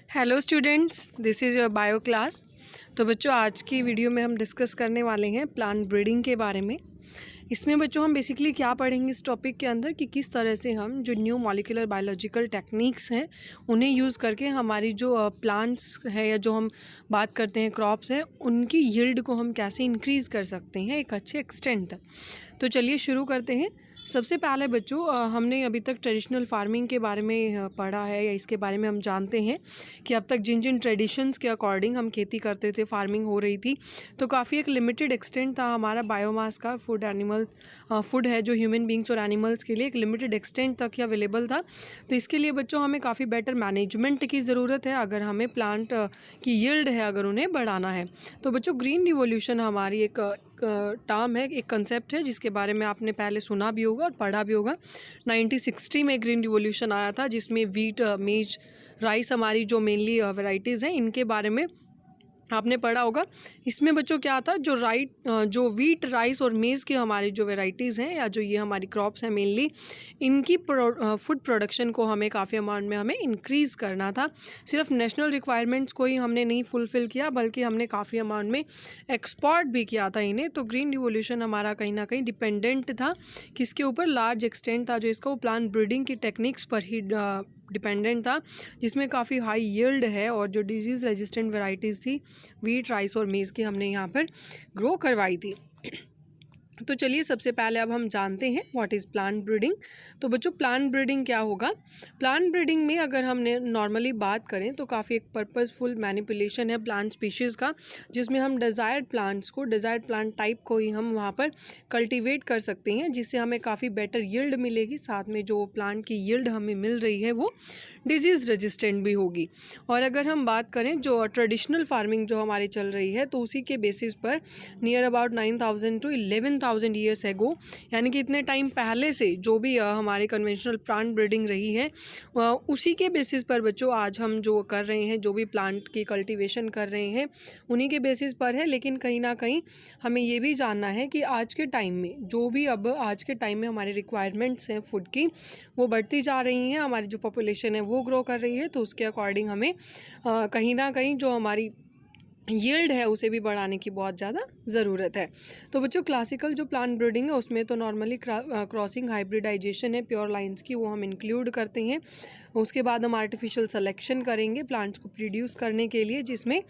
Hello students, this is your bio class. तो बच्चों, आज की वीडियो में हम डिस्कस करने वाले हैं प्लांट ब्रीडिंग के बारे में। इसमें बच्चों हम बेसिकली क्या पढ़ेंगे इस टॉपिक के अंदर कि किस तरह से हम जो न्यू मॉलिक्यूलर बायोलॉजिकल टेक्निक्स हैं उन्हें यूज़ करके हमारी जो प्लांट्स है या जो हम बात करते हैं क्रॉप्स हैं उनकी यील्ड को हम कैसे इंक्रीज़ कर सकते हैं एक अच्छे एक्सटेंट तक। तो चलिए शुरू करते हैं। सबसे पहले बच्चों, हमने अभी तक ट्रेडिशनल फार्मिंग के बारे में पढ़ा है या इसके बारे में हम जानते हैं कि अब तक जिन जिन ट्रेडिशंस के अकॉर्डिंग हम खेती करते थे, फार्मिंग हो रही थी, तो काफ़ी एक लिमिटेड एक्सटेंट था हमारा बायोमास का। फूड है जो ह्यूमन बींग्स और एनिमल्स के लिए एक लिमिटेड एक्सटेंट तक ही अवेलेबल था। तो इसके लिए बच्चों हमें काफ़ी बेटर मैनेजमेंट की ज़रूरत है अगर हमें प्लांट की यील्ड है अगर उन्हें बढ़ाना है। तो बच्चों, ग्रीन रिवॉल्यूशन हमारी एक टर्म है, एक कंसेप्ट है जिसके बारे में आपने पहले सुना भी होगा और पढ़ा भी होगा। 1960 में ग्रीन रिवॉल्यूशन आया था जिसमें वीट, मेज, राइस हमारी जो मेनली वैरायटीज़ हैं इनके बारे में आपने पढ़ा होगा। इसमें बच्चों क्या था, जो वीट, राइस और मेज़ की हमारी जो वैरायटीज़ हैं या जो ये हमारी क्रॉप्स हैं मेनली, इनकी फूड प्रोडक्शन को हमें काफ़ी अमाउंट में हमें इंक्रीज़ करना था। सिर्फ नेशनल रिक्वायरमेंट्स को ही हमने नहीं फुलफ़िल किया बल्कि हमने काफ़ी अमाउंट में एक्सपोर्ट भी किया था इन्हें। तो ग्रीन रिवॉल्यूशन हमारा कहीं ना कहीं डिपेंडेंट था किसके ऊपर, लार्ज एक्सटेंट था जो इसका वो प्लांट ब्रीडिंग की टेक्निक्स पर ही डिपेंडेंट था, जिसमें काफ़ी हाई यील्ड है और जो डिजीज़ रेजिस्टेंट वैरायटीज़ थी वीट, राइस और मेज़ की हमने यहाँ पर ग्रो करवाई थी। तो चलिए सबसे पहले अब हम जानते हैं व्हाट इज़ प्लांट ब्रीडिंग। तो बच्चों, प्लांट ब्रीडिंग क्या होगा? प्लांट ब्रीडिंग में अगर हमने नॉर्मली बात करें तो काफ़ी एक पर्पसफुल मैनिपुलेशन है प्लांट स्पीशीज़ का, जिसमें हम डिज़ायर्ड प्लांट टाइप को ही हम वहाँ पर कल्टीवेट कर सकते हैं, जिससे हमें काफ़ी बेटर यील्ड मिलेगी। साथ में जो प्लांट की यील्ड हमें मिल रही है वो डिजीज़ रेजिस्टेंट भी होगी। और अगर हम बात करें जो ट्रेडिशनल फार्मिंग जो हमारी चल रही है तो उसी के बेसिस पर near about 9,000 to 11,000 years ago, यानी कि इतने टाइम पहले से जो भी हमारी कन्वेंशनल प्लांट ब्रीडिंग रही है उसी के बेसिस पर बच्चों आज हम जो कर रहे हैं, जो भी प्लांट की कल्टीवेशन कर रहे हैं उन्हीं के बेसिस पर है। लेकिन कहीं ना कहीं हमें ये भी जानना है कि आज के टाइम में जो भी अब आज के टाइम में हमारी रिक्वायरमेंट्स हैं फूड की, वो बढ़ती जा रही हैं। हमारी जो पॉपुलेशन है वो ग्रो कर रही है, तो उसके अकॉर्डिंग हमें कहीं ना कहीं जो हमारी यील्ड है उसे भी बढ़ाने की बहुत ज़्यादा ज़रूरत है। तो बच्चों, क्लासिकल जो प्लांट ब्रीडिंग है उसमें तो नॉर्मली क्रॉसिंग, हाइब्रिडाइजेशन है प्योर लाइंस की, वो हम इंक्लूड करते हैं। उसके बाद हम आर्टिफिशियल सिलेक्शन करेंगे प्लांट्स को प्रोड्यूस करने के लिए, जिसमें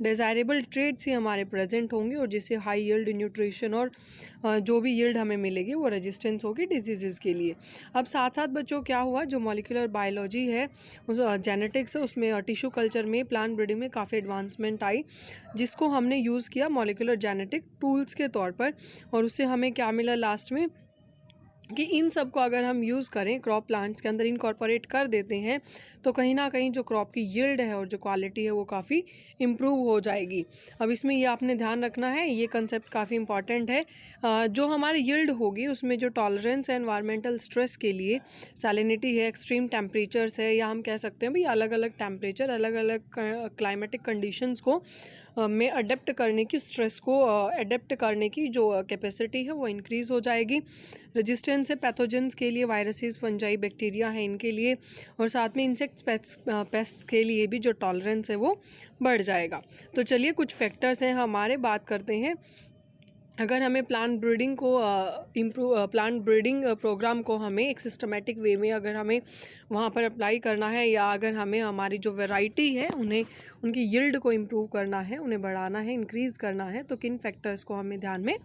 डिज़ायरेबल ट्रेड्स ही हमारे प्रेजेंट होंगे और जिससे हाई यील्ड न्यूट्रिशन और जो भी यील्ड हमें मिलेगी वो रेजिस्टेंस होगी डिजीज़ के लिए। अब साथ साथ बच्चों क्या हुआ, जो मॉलिक्यूलर बायोलॉजी है, उस जेनेटिक्स है, उसमें टिश्यू कल्चर में, प्लांट ब्रीडिंग में काफ़ी एडवांसमेंट आई, जिसको हमने यूज़ किया मॉलिक्यूलर जेनेटिक टूल्स के तौर पर। और उससे हमें क्या मिला लास्ट में कि इन सब को अगर हम यूज़ करें, क्रॉप प्लांट्स के अंदर इनकॉर्पोरेट कर देते हैं, तो कहीं ना कहीं जो क्रॉप की यील्ड है और जो क्वालिटी है वो काफ़ी इम्प्रूव हो जाएगी। अब इसमें ये आपने ध्यान रखना है, ये कंसेप्ट काफ़ी इंपॉर्टेंट है। जो हमारी यील्ड होगी उसमें जो टॉलरेंस है एनवायरमेंटल स्ट्रेस के लिए, सैलिनिटी है, एक्सट्रीम टेम्परेचर्स है, या हम कह सकते हैं भाई अलग अलग टेम्परेचर, अलग अलग क्लाइमेटिक कंडीशंस को में अडेप्ट करने की, स्ट्रेस को अडेप्ट करने की जो कैपेसिटी है वो इंक्रीज़ हो जाएगी। रेजिस्टेंस है पैथोजेंस के लिए, वायरसेस, फंजाई, बैक्टीरिया है इनके लिए, और साथ में इंसेक्ट्स, पेस्ट्स के लिए भी जो टॉलरेंस है वो बढ़ जाएगा। तो चलिए कुछ फैक्टर्स हैं हमारे, बात करते हैं। अगर हमें प्लांट ब्रीडिंग को प्लांट ब्रीडिंग प्रोग्राम को हमें एक सिस्टमेटिक वे में अगर हमें वहाँ पर अप्लाई करना है, या अगर हमें हमारी जो वैरायटी है उन्हें उनकी यील्ड को इम्प्रूव करना है, उन्हें बढ़ाना है, इंक्रीज़ करना है, तो किन फैक्टर्स को हमें ध्यान में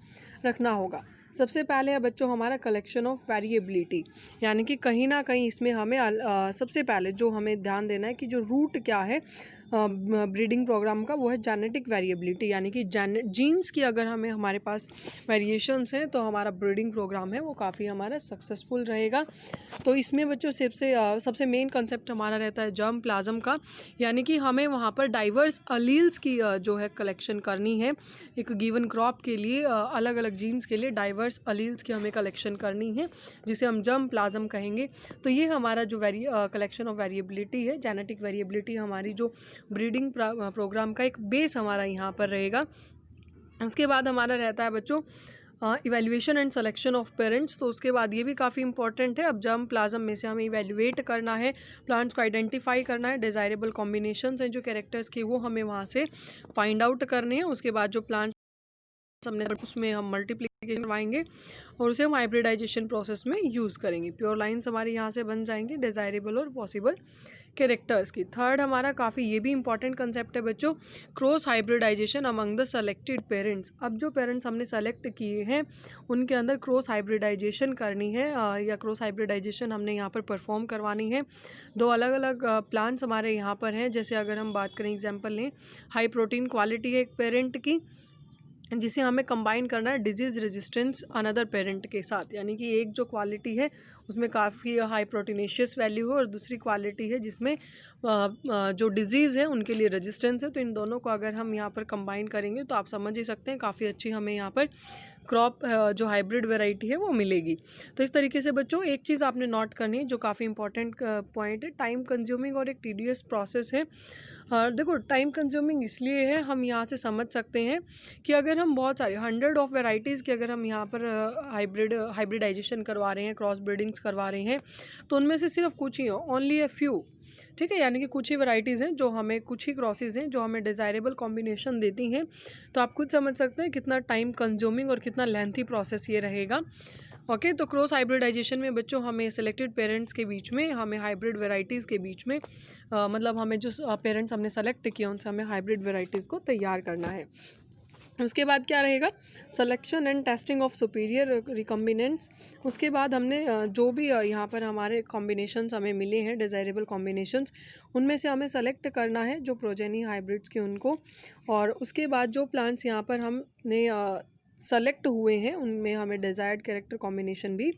रखना होगा? सबसे पहले है बच्चों हमारा कलेक्शन ऑफ वेरिएबिलिटी, यानी कि कहीं ना कहीं इसमें हमें सबसे पहले जो हमें ध्यान देना है कि जो रूट क्या है ब्रीडिंग प्रोग्राम का, वो है जेनेटिक वेरिएबिलिटी, यानी कि जीन्स की अगर हमें हमारे पास वेरिएशंस हैं तो हमारा ब्रीडिंग प्रोग्राम है वो काफ़ी हमारा सक्सेसफुल रहेगा। तो इसमें बच्चों सबसे मेन कंसेप्ट हमारा रहता है जर्म प्लाज्म का, यानी कि हमें वहाँ पर डाइवर्स अलील्स की जो है कलेक्शन करनी है। एक गिवन क्रॉप के लिए अलग अलग जीन्स के लिए डाइवर्स अलील्स की हमें कलेक्शन करनी है, जिसे हम जर्म प्लाज्म कहेंगे। तो ये हमारा जो कलेक्शन ऑफ वेरिएबिलिटी है, जेनेटिक वेरिएबिलिटी, हमारी जो ब्रीडिंग प्रोग्राम का एक बेस हमारा यहाँ पर रहेगा। उसके बाद हमारा रहता है बच्चों evaluation and selection of parents, तो उसके बाद ये भी काफ़ी इंपॉर्टेंट है। अब जर्म प्लाज्म में से हमें इवैल्यूएट करना है, प्लांट्स को आइडेंटिफाई करना है, डिज़ायरेबल कॉम्बिनेशंस हैं जो कैरेक्टर्स की वो हमें वहाँ से फाइंड आउट करने हैं। उसके बाद जो प्लांट हमने उसमें हम मल्टीप्लिकेशन करवाएंगे और उसे हम हाइब्रिडाइजेशन प्रोसेस में यूज़ करेंगे। प्योर लाइन्स हमारे यहाँ से बन जाएंगी डिज़ायरेबल और पॉसिबल कैरेक्टर्स की। थर्ड हमारा काफ़ी ये भी इंपॉर्टेंट कंसेप्ट है बच्चों, cross hybridization among the selected parents. अब जो पेरेंट्स हमने सेलेक्ट किए हैं उनके अंदर क्रॉस हाइब्रिडाइजेशन करनी है या क्रॉस हाइब्रिडाइजेशन हमने यहाँ पर परफॉर्म करवानी है। दो अलग अलग प्लांट्स हमारे यहाँ पर हैं। जैसे अगर हम बात करें एग्जाम्पल लें, हाई प्रोटीन क्वालिटी है एक पेरेंट की जिसे हमें कंबाइन करना है डिजीज़ रेजिस्टेंस अनदर पेरेंट के साथ, यानी कि एक जो क्वालिटी है उसमें काफ़ी हाई प्रोटीनेशियस वैल्यू है और दूसरी क्वालिटी है जिसमें जो डिजीज़ है उनके लिए रेजिस्टेंस है। तो इन दोनों को अगर हम यहाँ पर कंबाइन करेंगे तो आप समझ ही सकते हैं काफ़ी अच्छी हमें यहाँ पर क्रॉप जो हाइब्रिड वैरायटी है वो मिलेगी। तो इस तरीके से बच्चों एक चीज़ आपने नोट करनी है जो काफ़ी इंपॉर्टेंट पॉइंट है, टाइम कंज्यूमिंग और एक टीडियस प्रोसेस है। देखो टाइम कंज्यूमिंग इसलिए है, हम यहाँ से समझ सकते हैं कि अगर हम बहुत सारे 100 ऑफ वेराइटीज़ की अगर हम यहाँ पर हाइब्रिडाइजेशन करवा रहे हैं, क्रॉस ब्रीडिंग्स करवा रहे हैं, तो उनमें से सिर्फ कुछ ही ओनली अ फ्यू, ठीक है, यानी कि कुछ ही वैराइटीज़ हैं जो हमें, कुछ ही क्रॉसेस हैं जो हमें डिज़ायरेबल कॉम्बिनेशन देती हैं। तो आप खुद समझ सकते हैं कितना टाइम कंज्यूमिंग और कितना लेंथी प्रोसेस ये रहेगा। ओके, तो क्रॉस हाइब्रिडाइजेशन में बच्चों हमें सेलेक्टेड पेरेंट्स के बीच में, हमें हाइब्रिड वेराइटीज़ के बीच में मतलब हमें जो पेरेंट्स हमने सेलेक्ट किया उनसे हमें हाइब्रिड वेराइटीज़ को तैयार करना है। उसके बाद क्या रहेगा, selection and testing of superior recombinants. उसके बाद हमने जो भी यहाँ पर हमारे कॉम्बिनेशंस हमें मिले हैं डिज़ायरेबल कॉम्बिनेशंस, उनमें से हमें सेलेक्ट करना है जो प्रोजेनी हाइब्रिड्स के उनको, और उसके बाद जो प्लांट्स यहाँ पर हमने सेलेक्ट हुए हैं उनमें हमें डिज़ायर्ड कैरेक्टर कॉम्बिनेशन भी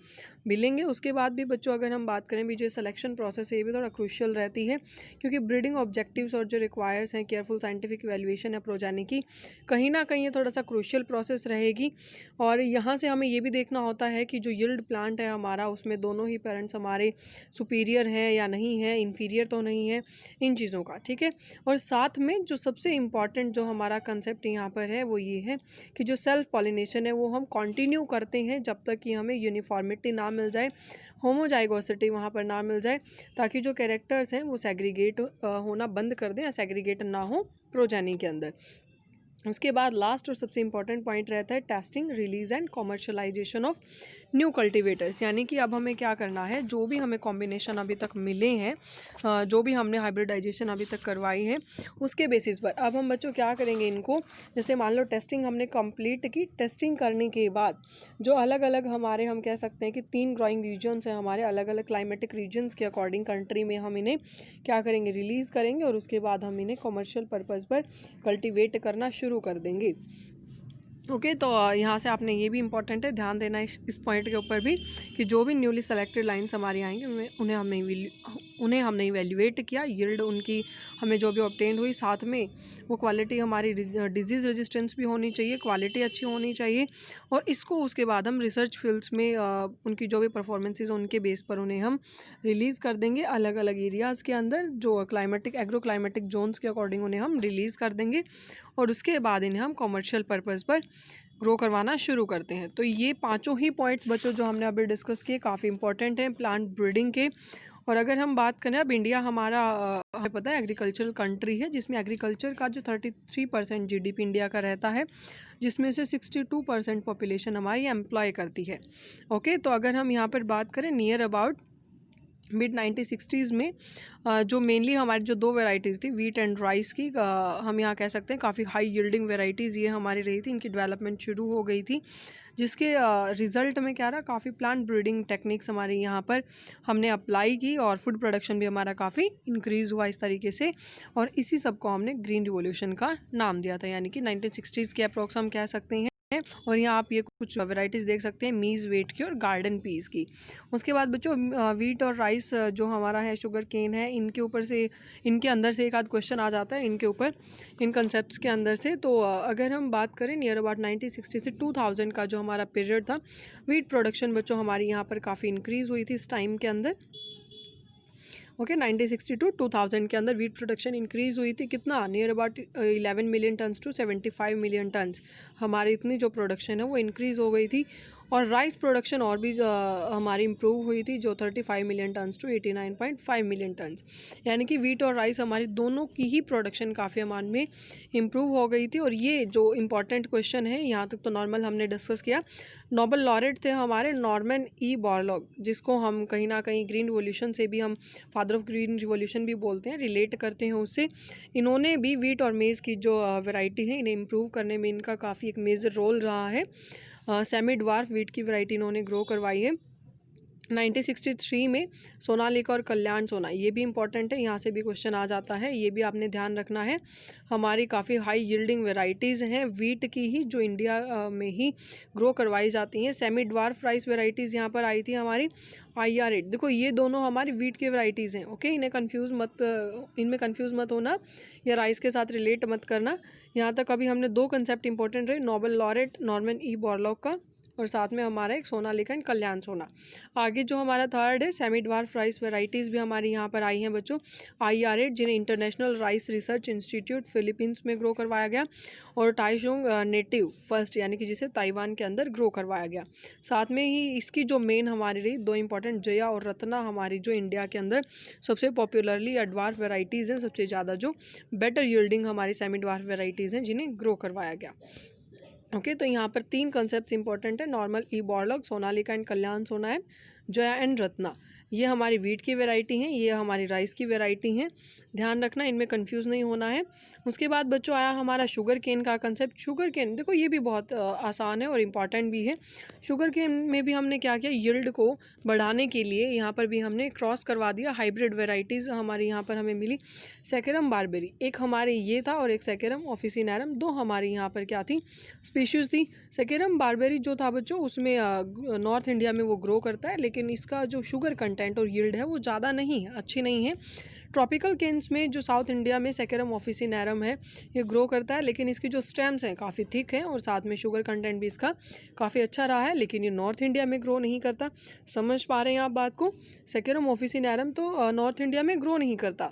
मिलेंगे। उसके बाद भी बच्चों अगर हम बात करें भी जो सिलेक्शन प्रोसेस है ये भी थोड़ा क्रूशियल रहती है, क्योंकि ब्रीडिंग ऑब्जेक्टिव्स और जो रिक्वायर्स हैं केयरफुल साइंटिफिक इवैल्यूएशन है प्रोजेनी की, कहीं ना कहीं ये थोड़ा सा क्रूशियल प्रोसेस रहेगी। और यहाँ से हमें ये भी देखना होता है कि जो यील्ड प्लांट है हमारा उसमें दोनों ही पेरेंट्स हमारे सुपीरियर हैं या नहीं है, इन्फीरियर तो नहीं है, इन चीज़ों का, ठीक है। और साथ में जो सबसे इम्पॉर्टेंट जो हमारा कंसेप्ट यहाँ पर है वो ये है कि जो सेल्फ पॉलिनेशन है वो हम कंटिन्यू करते हैं जब तक कि हमें यूनिफॉर्मिटी ना मिल जाए, होमोजाइगोसिटी वहाँ पर ना मिल जाए, ताकि जो कैरेक्टर्स हैं वो सेग्रीगेट होना बंद कर दें या सेग्रीगेट ना हो प्रोजेनी के अंदर। उसके बाद लास्ट और सबसे इम्पॉर्टेंट पॉइंट रहता है testing, release and commercialisation of new cultivators, यानी कि अब हमें क्या करना है, जो भी हमें कॉम्बिनेशन अभी तक मिले हैं, जो भी हमने हाइब्रिडाइजेशन अभी तक करवाई है उसके बेसिस पर अब हम बच्चों क्या करेंगे, इनको जैसे मान लो टेस्टिंग हमने कंप्लीट की, टेस्टिंग करने के बाद जो अलग अलग हमारे, हम कह सकते हैं कि 3 ग्रोइंग रीजन्स हैं हमारे, अलग अलग क्लाइमेटिक रीजन्स के अकॉर्डिंग कंट्री में हम इन्हें क्या करेंगे, रिलीज़ करेंगे और उसके बाद हम इन्हें कॉमर्शियल पर्पज़ पर कल्टिवेट करना शुरू कर देंगे। ओके, तो यहाँ से आपने ये भी इम्पॉर्टेंट है ध्यान देना इस पॉइंट के ऊपर भी कि जो भी न्यूली सेलेक्टेड लाइन्स हमारी आएंगी उन्हें हमने इवैल्यूएट किया, यील्ड उनकी हमें जो भी ऑब्टेन हुई, साथ में वो क्वालिटी हमारी डिजीज़ रेजिस्टेंस भी होनी चाहिए, क्वालिटी अच्छी होनी चाहिए, और इसको उसके बाद हम रिसर्च फील्ड्स में उनकी जो भी परफॉर्मेंसेज उनके बेस पर उन्हें हम रिलीज़ कर देंगे अलग अलग एरियाज़ के अंदर, जो क्लाइमेटिक एग्रो क्लाइमेटिक जोन्स के अकॉर्डिंग उन्हें हम रिलीज़ कर देंगे और उसके बाद इन्हें हम कॉमर्शियल पर्पज़ पर ग्रो करवाना शुरू करते हैं। तो ये पांचों ही पॉइंट्स बच्चों जो हमने अभी डिस्कस किए काफ़ी इंपॉर्टेंट हैं प्लांट ब्रीडिंग के। और अगर हम बात करें, अब इंडिया हमारा हमें पता है एग्रीकल्चरल कंट्री है, जिसमें एग्रीकल्चर का जो 33% जीडीपी इंडिया का रहता है, जिसमें से 62% पॉपुलेशन हमारी एम्प्लॉय करती है। ओके, तो अगर हम यहाँ पर बात करें नियर अबाउट मिड 1960s में जो मेनली हमारी जो 2 वेराइटीज़ थी वीट एंड राइस की, हम यहाँ कह सकते हैं काफ़ी हाई यील्डिंग वेराइटीज़ ये हमारी रही थी, इनकी डेवलपमेंट शुरू हो गई थी, जिसके रिज़ल्ट में क्या रहा, काफ़ी प्लांट ब्रीडिंग टेक्निक्स हमारे यहाँ पर हमने अप्लाई की और फूड प्रोडक्शन भी हमारा काफ़ी इंक्रीज़ हुआ इस तरीके से, और इसी सब को हमने ग्रीन रिवॉल्यूशन का नाम दिया था, यानी कि 1960s के अप्रॉक्स हम कह सकते हैं। और यहाँ आप ये कुछ वैरायटीज़ देख सकते हैं मीज़ वेट की और गार्डन पीस की। उसके बाद बच्चों वीट और राइस जो हमारा है, शुगर केन है, इनके ऊपर से, इनके अंदर से एक आध क्वेश्चन आ जाता है इनके ऊपर, इन कंसेप्ट्स के अंदर से। तो अगर हम बात करें नियर अबाउट 1960 से 2000 का जो हमारा पीरियड था, वीट प्रोडक्शन बच्चों हमारी यहाँ पर काफ़ी इंक्रीज़ हुई थी इस टाइम के अंदर। ओके 1960 टू 2000 के अंदर वीट प्रोडक्शन इंक्रीज़ हुई थी कितना, near about 11 million tonnes to 75 million tonnes हमारी इतनी जो प्रोडक्शन है वो इंक्रीज़ हो गई थी। और राइस प्रोडक्शन और भी हमारी इम्प्रूव हुई थी, जो 35 million tonnes to 89.5 million tonnes, यानी कि वीट और राइस हमारी दोनों की ही प्रोडक्शन काफ़ी अमाउंट में इम्प्रूव हो गई थी। और ये जो इम्पॉर्टेंट क्वेश्चन है यहाँ तक तो नॉर्मल हमने डिस्कस किया। नोबेल लॉरेट थे हमारे नॉर्मन ई बोरलॉग, जिसको हम कहीं ना कहीं ग्रीन रिवॉल्यूशन से भी हम फादर ऑफ ग्रीन रिवॉल्यूशन भी बोलते हैं, रिलेट करते हैं उससे। इन्होंने भी वीट और मेज़ की जो वैरायटी है इन्हें इम्प्रूव करने में इनका काफ़ी एक मेजर रोल रहा है। सेमी ड्वार्फ वीट की वैरायटी इन्होंने ग्रो करवाई है। 1963 में सोनालिका और कल्याण सोना, ये भी इंपॉर्टेंट है, यहाँ से भी क्वेश्चन आ जाता है, ये भी आपने ध्यान रखना है। हमारी काफ़ी हाई यील्डिंग वेराइटीज़ हैं वीट की ही, जो इंडिया में ही ग्रो करवाई जाती हैं। सेमी ड्वार्फ राइस वेराइटीज़ यहाँ पर आई थी हमारी IR8। देखो ये दोनों हमारी वीट की वेराइटीज़ हैं, ओके, इनमें कंफ्यूज मत होना या राइस के साथ रिलेट मत करना। यहाँ तक अभी हमने दो कंसेप्ट इंपॉर्टेंट रहे, Nobel laureate Norman E Borlaug का, और साथ में हमारा एक सोनालिका एंड कल्याण सोना। आगे जो हमारा थर्ड है सेमी ड्वार्फ राइस वेराइटीज़ भी हमारी यहाँ पर आई हैं बच्चों, IR8, जिन्हें international rice research institute Philippines में ग्रो करवाया गया, और टाइशोंग नेटिव फर्स्ट, यानी कि जिसे ताइवान के अंदर ग्रो करवाया गया। साथ में ही इसकी जो मेन हमारी रही दो इंपॉर्टेंट, जया और रत्ना, हमारी जो इंडिया के अंदर सबसे पॉपुलरली ड्वार्फ वेराइटीज़ हैं, सबसे ज़्यादा जो बेटर यील्डिंग हमारी सेमी ड्वार्फ वेराइटीज़ हैं जिन्हें ग्रो करवाया गया। ओके, तो यहाँ पर तीन कॉन्सेप्ट्स इंपॉर्टेंट है, Norman E Borlaug, Sonalika and Kalyan Sona and Jaya and Ratna. ये हमारी वीट की वैरायटी हैं, ये हमारी राइस की वैरायटी हैं, ध्यान रखना, इनमें कंफ्यूज नहीं होना है। उसके बाद बच्चों आया हमारा शुगर केन का कंसेप्ट। शुगर केन देखो ये भी बहुत आसान है और इम्पॉर्टेंट भी है। शुगर केन में भी हमने क्या किया, यील्ड को बढ़ाने के लिए यहाँ पर भी हमने क्रॉस करवा दिया, हाइब्रिड वेराइटीज़ हमारी यहाँ पर हमें मिली। सेकेरम बारबेरी एक हमारे ये था, और एक सेकेरम ऑफिसिनेरम, दो हमारी यहाँ पर क्या थी, स्पीशीज़ थी। सेकेरम बारबेरी जो था बच्चों उसमें नॉर्थ इंडिया में वो ग्रो करता है, लेकिन इसका जो शुगर कंटेंट और यील्ड है वो ज़्यादा नहीं है, अच्छी नहीं है। ट्रॉपिकल केन्स में जो साउथ इंडिया में सेकेरम ऑफिसिनेरम है ये ग्रो करता है, लेकिन इसकी जो स्टेम्स हैं काफ़ी थिक हैं, और साथ में शुगर कंटेंट भी इसका काफ़ी अच्छा रहा है, लेकिन ये नॉर्थ इंडिया में ग्रो नहीं करता। समझ पा रहे हैं आप बात को, सेकेरम ऑफिसिनेरम तो नॉर्थ इंडिया में ग्रो नहीं करता,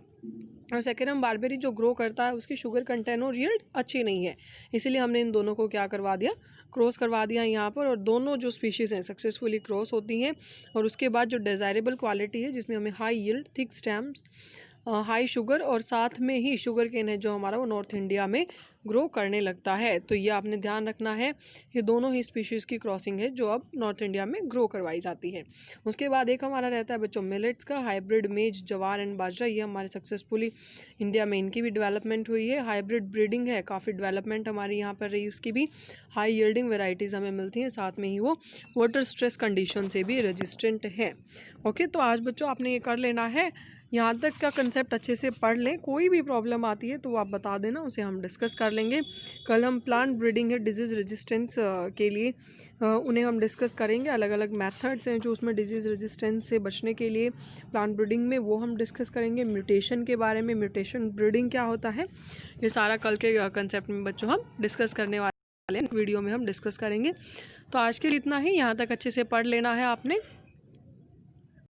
और सेकेरम बारबेरी जो ग्रो करता है उसकी शुगर कंटेंट और यील्ड अच्छी नहीं है, इसीलिए हमने इन दोनों को क्या करवा दिया, क्रॉस करवा दिया यहाँ पर। और दोनों जो स्पीशीज़ हैं सक्सेसफुली क्रॉस होती हैं, और उसके बाद जो डिज़ायरेबल क्वालिटी है जिसमें हमें high yield, thick stems, high sugar, और साथ में ही शुगर केन है जो हमारा वो नॉर्थ इंडिया में ग्रो करने लगता है। तो ये आपने ध्यान रखना है, ये दोनों ही स्पीशीज़ की क्रॉसिंग है जो अब नॉर्थ इंडिया में ग्रो करवाई जाती है। उसके बाद एक हमारा रहता है बच्चों मिलेट्स का, हाइब्रिड मेज, जवार एंड बाजरा, ये हमारे सक्सेसफुली इंडिया में इनकी भी डेवलपमेंट हुई है। हाइब्रिड ब्रीडिंग है, काफ़ी डेवलपमेंट हमारी यहाँ पर रही, उसकी भी हाई यील्डिंग वेराइटीज़ हमें मिलती हैं, साथ में ही वो वाटर स्ट्रेस कंडीशन से भी रेजिस्टेंट है। ओके, तो आज बच्चों आपने ये कर लेना है, यहाँ तक का कंसेप्ट अच्छे से पढ़ लें, कोई भी प्रॉब्लम आती है तो आप बता देना, उसे हम डिस्कस कर लेंगे। कल हम प्लांट ब्रीडिंग है डिजीज़ रेजिस्टेंस के लिए, उन्हें हम डिस्कस करेंगे। अलग अलग मेथड्स हैं जो उसमें डिजीज़ रेजिस्टेंस से बचने के लिए प्लांट ब्रीडिंग में, वो हम डिस्कस करेंगे। म्यूटेशन के बारे में, म्यूटेशन ब्रीडिंग क्या होता है, ये सारा कल के कंसेप्ट में बच्चों हम डिस्कस करने वाले हैं, वीडियो में हम डिस्कस करेंगे। तो आज के लिए इतना ही, यहाँ तक अच्छे से पढ़ लेना है आपने।